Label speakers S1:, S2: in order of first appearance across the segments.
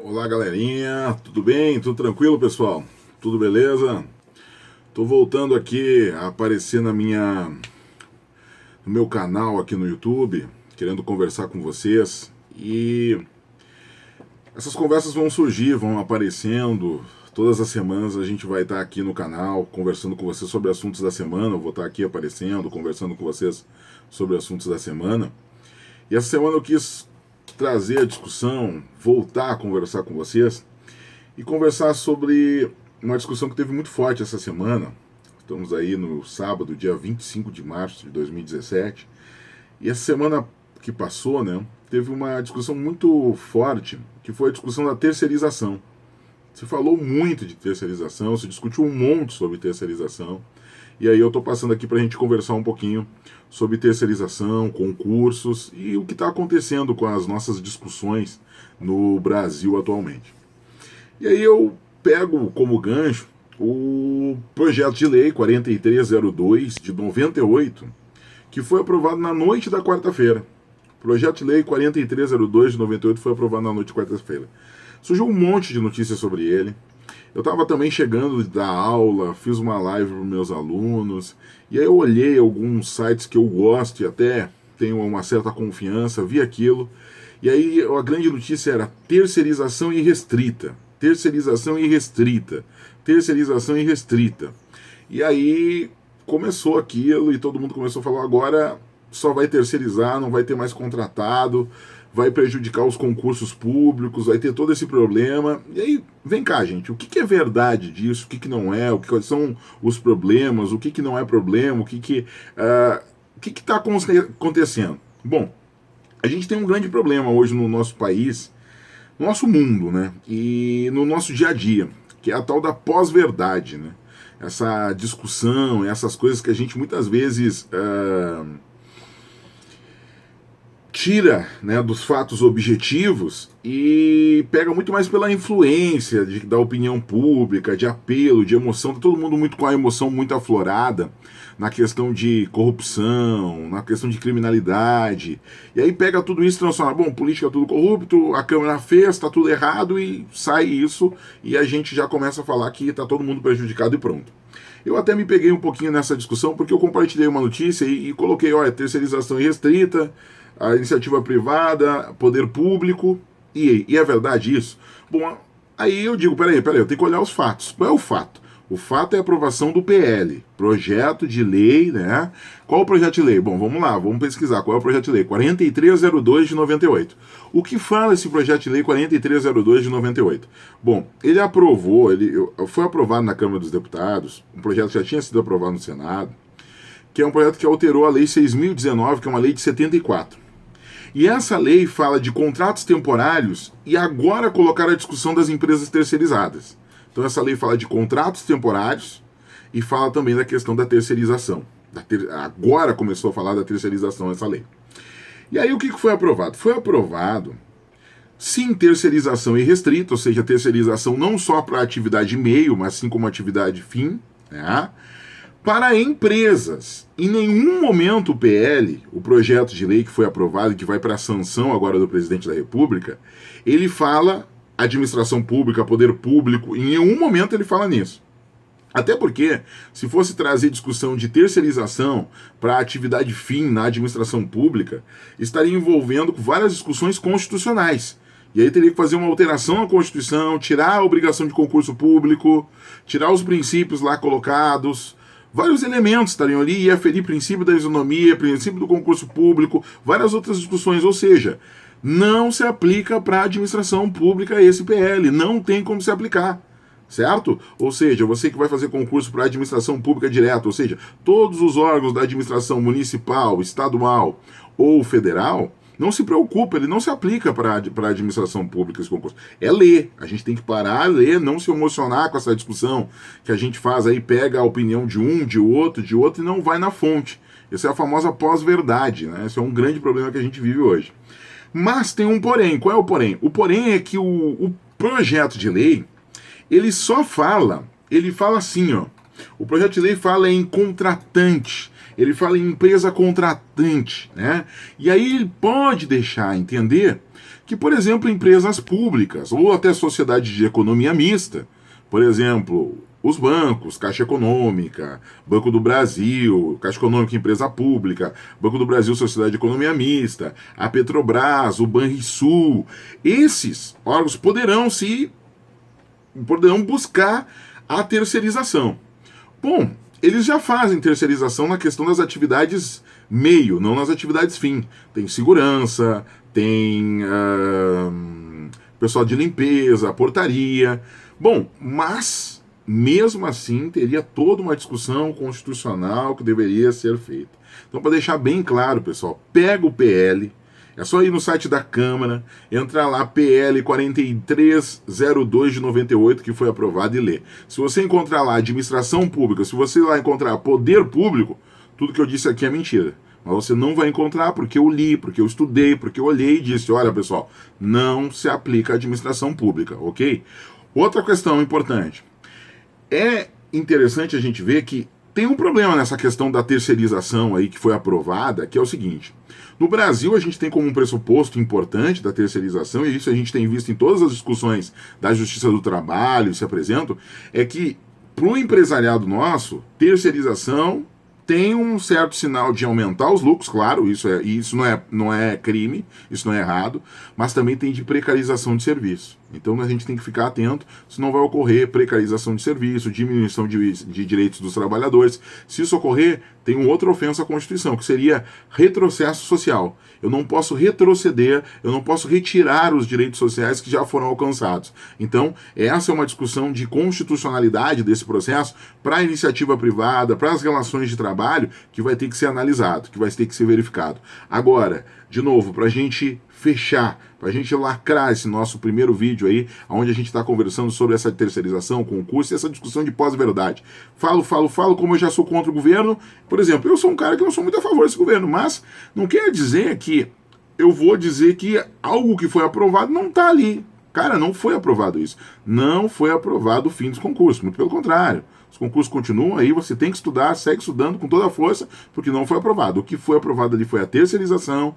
S1: Olá, galerinha, tudo bem? Tudo tranquilo, pessoal? Tudo beleza? Tô voltando aqui a aparecer no meu canal aqui no YouTube, querendo conversar com vocês. E essas conversas vão surgir, vão aparecendo. Todas as semanas a gente vai estar aqui no canal conversando com vocês sobre assuntos da semana. Eu vou estar aqui aparecendo, conversando com vocês sobre assuntos da semana. E essa semana eu quis trazer a discussão, voltar a conversar com vocês e conversar sobre uma discussão que teve muito forte essa semana. Estamos aí no sábado, dia 25 de março de 2017. E essa semana que passou, né, teve uma discussão muito forte, que foi a discussão da terceirização. Se falou muito de terceirização, se discutiu um monte sobre terceirização. E aí eu estou passando aqui para a gente conversar um pouquinho sobre terceirização, concursos e o que está acontecendo com as nossas discussões no Brasil atualmente. E aí eu pego como gancho o projeto de lei 4302 de 98, que foi aprovado na noite da quarta-feira. O projeto de lei 4302 de 98 foi aprovado na noite de quarta-feira. Surgiu um monte de notícias sobre ele. Eu estava também chegando da aula, fiz uma live para meus alunos, e aí eu olhei alguns sites que eu gosto e até tenho uma certa confiança, vi aquilo, e aí a grande notícia era terceirização irrestrita, terceirização irrestrita, terceirização irrestrita. E aí começou aquilo e todo mundo começou a falar, agora só vai terceirizar, não vai ter mais contratado, vai prejudicar os concursos públicos, vai ter todo esse problema. E aí, vem cá, gente, o que é verdade disso, o que não é, quais são os problemas, o que não é problema, o que está acontecendo? Bom, a gente tem um grande problema hoje no nosso país, no nosso mundo, né, e no nosso dia a dia, que é a tal da pós-verdade, né? Essa discussão, essas coisas que a gente muitas vezes tira, né, dos fatos objetivos e pega muito mais pela influência da opinião pública, de apelo, de emoção. Tá todo mundo muito com a emoção muito aflorada na questão de corrupção, na questão de criminalidade. E aí pega tudo isso e transforma, bom, política é tudo corrupto, a Câmara fez, tá tudo errado e sai isso e a gente já começa a falar que tá todo mundo prejudicado e pronto. Eu até me peguei um pouquinho nessa discussão porque eu compartilhei uma notícia e coloquei, olha, terceirização irrestrita, a iniciativa privada, poder público, e é verdade isso? Bom, aí eu digo, peraí, eu tenho que olhar os fatos. Qual é o fato? O fato é a aprovação do PL, projeto de lei, né? Qual o projeto de lei? Bom, vamos lá, vamos pesquisar. Qual é o projeto de lei? 4302 de 98. O que fala esse projeto de lei 4302 de 98? Bom, ele foi aprovado na Câmara dos Deputados, um projeto que já tinha sido aprovado no Senado, que é um projeto que alterou a Lei 6.019, que é uma lei de 74. E essa lei fala de contratos temporários e agora colocar a discussão das empresas terceirizadas. Então essa lei fala de contratos temporários e fala também da questão da terceirização. Agora começou a falar da terceirização essa lei. E aí o que foi aprovado? Foi aprovado, sim, terceirização irrestrita, ou seja, terceirização não só para atividade meio, mas sim como atividade fim, né? Para empresas. Em nenhum momento o PL, o projeto de lei que foi aprovado e que vai para a sanção agora do presidente da República, ele fala administração pública, poder público, em nenhum momento ele fala nisso. Até porque, se fosse trazer discussão de terceirização para atividade fim na administração pública, estaria envolvendo várias discussões constitucionais. E aí teria que fazer uma alteração na Constituição, tirar a obrigação de concurso público, tirar os princípios lá colocados. Vários elementos estariam ali, ia ferir princípio da isonomia, princípio do concurso público, várias outras discussões, ou seja, não se aplica para a administração pública esse PL, não tem como se aplicar, certo? Ou seja, você que vai fazer concurso para a administração pública direta, ou seja, todos os órgãos da administração municipal, estadual ou federal, não se preocupa, ele não se aplica para a administração pública esse concurso. É ler, a gente tem que parar, ler, não se emocionar com essa discussão que a gente faz aí, pega a opinião de um, de outro e não vai na fonte. Essa é a famosa pós-verdade, né? Esse é um grande problema que a gente vive hoje. Mas tem um porém. Qual é o porém? O porém é que o projeto de lei, ele fala assim, ó. O projeto de lei fala em contratante, ele fala em empresa contratante, né? E aí ele pode deixar entender que, por exemplo, empresas públicas ou até sociedade de economia mista, por exemplo, os bancos, Caixa Econômica, Banco do Brasil, Caixa Econômica Empresa Pública, Banco do Brasil Sociedade de Economia Mista, a Petrobras, o Banrisul, esses órgãos poderão buscar a terceirização. Bom, eles já fazem terceirização na questão das atividades meio, não nas atividades fim. Tem segurança, tem pessoal de limpeza, portaria. Bom, mas mesmo assim teria toda uma discussão constitucional que deveria ser feita. Então, para deixar bem claro, pessoal, pega o PL, é só ir no site da Câmara, entrar lá, PL 4302 de 98, que foi aprovado, e ler. Se você encontrar lá administração pública, se você lá encontrar poder público, tudo que eu disse aqui é mentira. Mas você não vai encontrar porque eu li, porque eu estudei, porque eu olhei e disse, olha pessoal, não se aplica à administração pública, ok? Outra questão importante. É interessante a gente ver que tem um problema nessa questão da terceirização aí que foi aprovada, que é o seguinte. No Brasil, a gente tem como um pressuposto importante da terceirização, e isso a gente tem visto em todas as discussões da Justiça do Trabalho, se apresentam, é que para o empresariado nosso, terceirização tem um certo sinal de aumentar os lucros, claro, isso não é crime, isso não é errado, mas também tem de precarização de serviço. Então a gente tem que ficar atento, senão vai ocorrer precarização de serviço, diminuição de direitos dos trabalhadores. Se isso ocorrer, tem uma outra ofensa à Constituição, que seria retrocesso social. Eu não posso retroceder, eu não posso retirar os direitos sociais que já foram alcançados. Então, essa é uma discussão de constitucionalidade desse processo para a iniciativa privada, para as relações de trabalho, que vai ter que ser analisado, que vai ter que ser verificado. Agora, de novo, para a gente fechar, para a gente lacrar esse nosso primeiro vídeo aí, onde a gente está conversando sobre essa terceirização, concurso e essa discussão de pós-verdade. Falo, como eu já sou contra o governo. Por exemplo, eu sou um cara que não sou muito a favor desse governo, mas não quer dizer que eu vou dizer que algo que foi aprovado não está ali. Cara, não foi aprovado isso. Não foi aprovado o fim dos concursos, muito pelo contrário. Os concursos continuam aí, você tem que estudar, segue estudando com toda a força, porque não foi aprovado. O que foi aprovado ali foi a terceirização.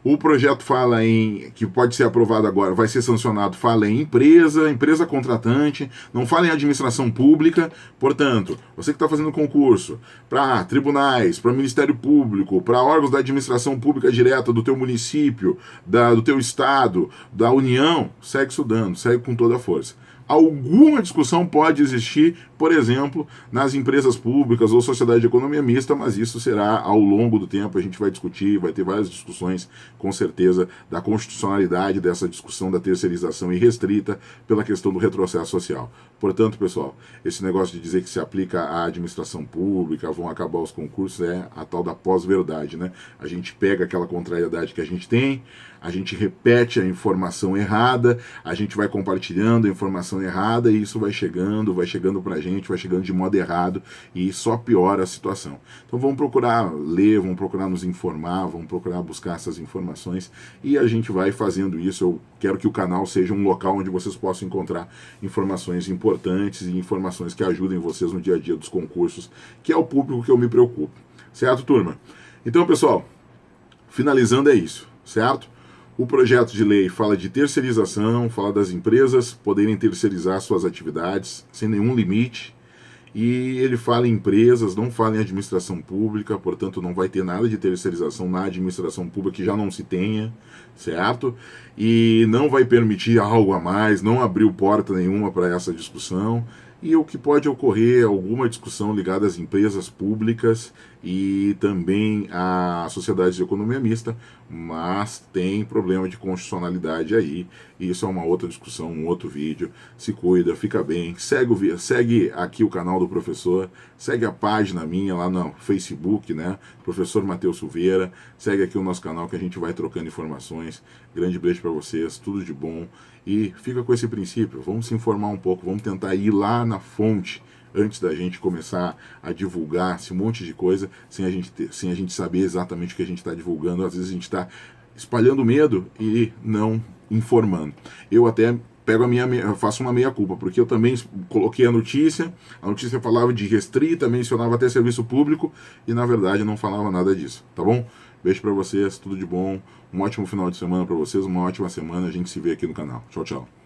S1: O projeto fala em, que pode ser aprovado agora, vai ser sancionado, fala em empresa contratante, não fala em administração pública. Portanto, você que está fazendo concurso para tribunais, para Ministério Público, para órgãos da administração pública direta do teu município, do teu estado, da União, segue estudando, segue com toda a força. Alguma discussão pode existir, por exemplo, nas empresas públicas ou sociedade de economia mista, mas isso será ao longo do tempo, a gente vai discutir, vai ter várias discussões, com certeza, da constitucionalidade dessa discussão da terceirização irrestrita pela questão do retrocesso social. Portanto, pessoal, esse negócio de dizer que se aplica à administração pública, vão acabar os concursos, é a tal da pós-verdade, né? A gente pega aquela contrariedade que a gente tem, a gente repete a informação errada, a gente vai compartilhando a informação errada e isso vai chegando pra gente, vai chegando de modo errado e só piora a situação. Então vamos procurar ler, vamos procurar nos informar, vamos procurar buscar essas informações e a gente vai fazendo isso. Eu quero que o canal seja um local onde vocês possam encontrar informações importantes e informações que ajudem vocês no dia a dia dos concursos, que é o público que eu me preocupo. Certo, turma? Então, pessoal, finalizando é isso, certo? O projeto de lei fala de terceirização, fala das empresas poderem terceirizar suas atividades sem nenhum limite. E ele fala em empresas, não fala em administração pública, portanto não vai ter nada de terceirização na administração pública que já não se tenha, certo? E não vai permitir algo a mais, não abriu porta nenhuma para essa discussão. E o que pode ocorrer é alguma discussão ligada às empresas públicas e também à sociedade de economia mista, mas tem problema de constitucionalidade aí, e isso é uma outra discussão, um outro vídeo. Se cuida, fica bem, segue aqui o canal do professor, segue a página minha lá no Facebook, né, Professor Matheus Silveira, segue aqui o nosso canal que a gente vai trocando informações. Grande beijo para vocês, tudo de bom, e fica com esse princípio, vamos se informar um pouco, vamos tentar ir lá na fonte, antes da gente começar a divulgar esse monte de coisa, sem a gente saber exatamente o que a gente está divulgando. Às vezes a gente está espalhando medo e não informando. Eu até eu faço uma meia-culpa, porque eu também coloquei a notícia falava de restrita, mencionava até serviço público, e na verdade não falava nada disso, tá bom? Beijo pra vocês, tudo de bom, um ótimo final de semana pra vocês, uma ótima semana, a gente se vê aqui no canal. Tchau, tchau.